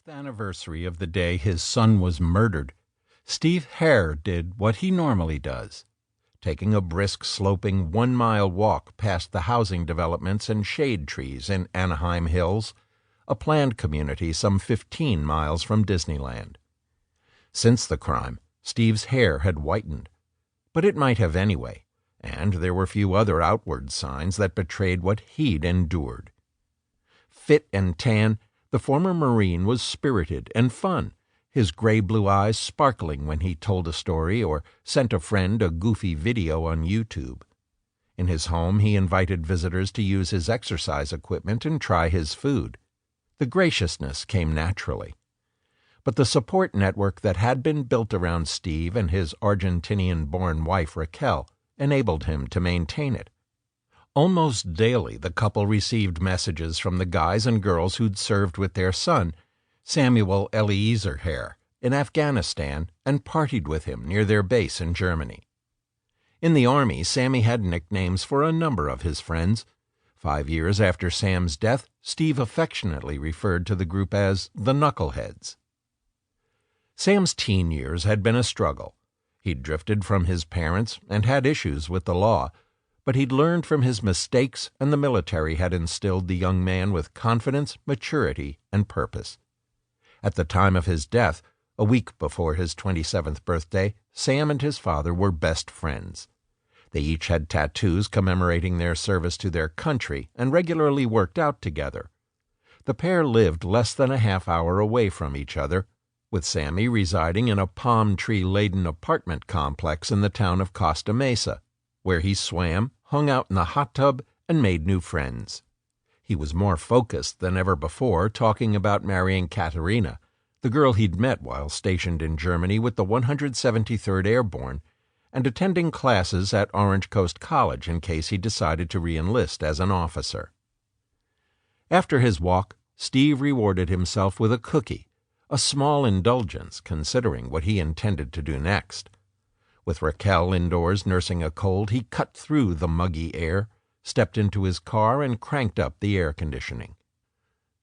5th anniversary of the day his son was murdered, Steve Herr did what he normally does, taking a brisk, sloping 1-mile walk past the housing developments and shade trees in Anaheim Hills, a planned community some 15 miles from Disneyland. Since the crime, Steve's hair had whitened, but it might have anyway, and there were few other outward signs that betrayed what he'd endured. Fit and tan, the former Marine was spirited and fun, his gray-blue eyes sparkling when he told a story or sent a friend a goofy video on YouTube. In his home, he invited visitors to use his exercise equipment and try his food. The graciousness came naturally. But the support network that had been built around Steve and his Argentinian-born wife Raquel enabled him to maintain it. Almost daily the couple received messages from the guys and girls who'd served with their son, Samuel Eliezer Herr, in Afghanistan and partied with him near their base in Germany. In the Army, Sammy had nicknames for a number of his friends. 5 years after Sam's death, Steve affectionately referred to the group as the Knuckleheads. Sam's teen years had been a struggle. He'd drifted from his parents and had issues with the law, but he'd learned from his mistakes, and the military had instilled the young man with confidence, maturity, and purpose. At the time of his death, a week before his 27th birthday, Sam and his father were best friends. They each had tattoos commemorating their service to their country and regularly worked out together. The pair lived less than a half-hour away from each other, with Sammy residing in a palm tree-laden apartment complex in the town of Costa Mesa, where he swam, hung out in the hot tub, and made new friends. He was more focused than ever before, talking about marrying Katerina, the girl he'd met while stationed in Germany with the 173rd Airborne, and attending classes at Orange Coast College in case he decided to re-enlist as an officer. After his walk, Steve rewarded himself with a cookie, a small indulgence considering what he intended to do next. With Raquel indoors nursing a cold, he cut through the muggy air, stepped into his car, and cranked up the air conditioning.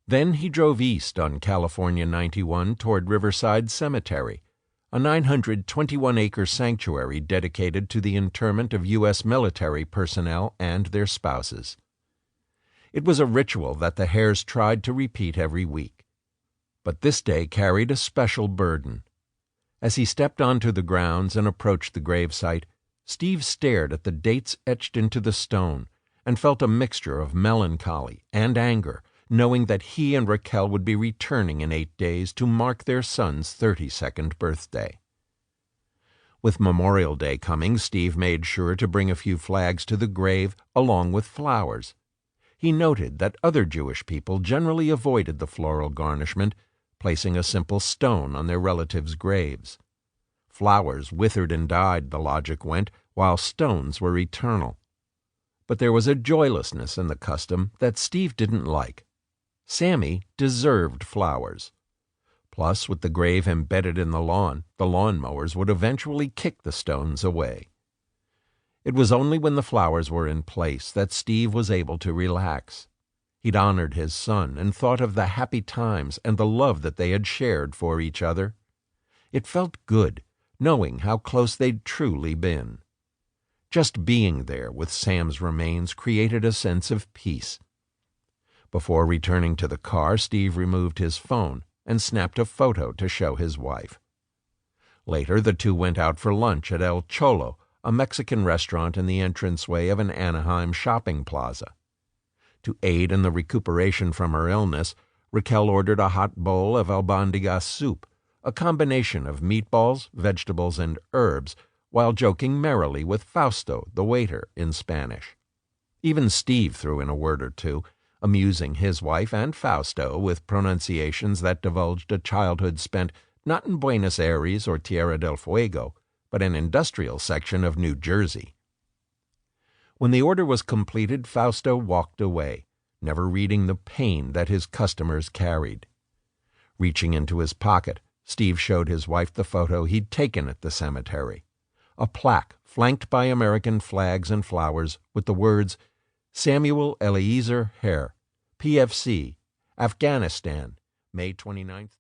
Then he drove east on California 91 toward Riverside Cemetery, a 921-acre sanctuary dedicated to the interment of U.S. military personnel and their spouses. It was a ritual that the Herrs tried to repeat every week. But this day carried a special burden. As he stepped onto the grounds and approached the gravesite, Steve stared at the dates etched into the stone and felt a mixture of melancholy and anger, knowing that he and Raquel would be returning in 8 days to mark their son's 32nd birthday. With Memorial Day coming, Steve made sure to bring a few flags to the grave along with flowers. He noted that other Jewish people generally avoided the floral garnishment, placing a simple stone on their relatives' graves. Flowers withered and died, the logic went, while stones were eternal. But there was a joylessness in the custom that Steve didn't like. Sammy deserved flowers. Plus, with the grave embedded in the lawn mowers would eventually kick the stones away. It was only when the flowers were in place that Steve was able to relax. He'd honored his son and thought of the happy times and the love that they had shared for each other. It felt good, knowing how close they'd truly been. Just being there with Sam's remains created a sense of peace. Before returning to the car, Steve removed his phone and snapped a photo to show his wife. Later, the two went out for lunch at El Cholo, a Mexican restaurant in the entranceway of an Anaheim shopping plaza. To aid in the recuperation from her illness, Raquel ordered a hot bowl of albondigas soup, a combination of meatballs, vegetables, and herbs, while joking merrily with Fausto, the waiter, in Spanish. Even Steve threw in a word or two, amusing his wife and Fausto with pronunciations that divulged a childhood spent not in Buenos Aires or Tierra del Fuego, but an industrial section of New Jersey. When the order was completed, Fausto walked away, never reading the pain that his customers carried. Reaching into his pocket, Steve showed his wife the photo he'd taken at the cemetery, a plaque flanked by American flags and flowers with the words, Samuel Eliezer Herr, PFC, Afghanistan, May 29th.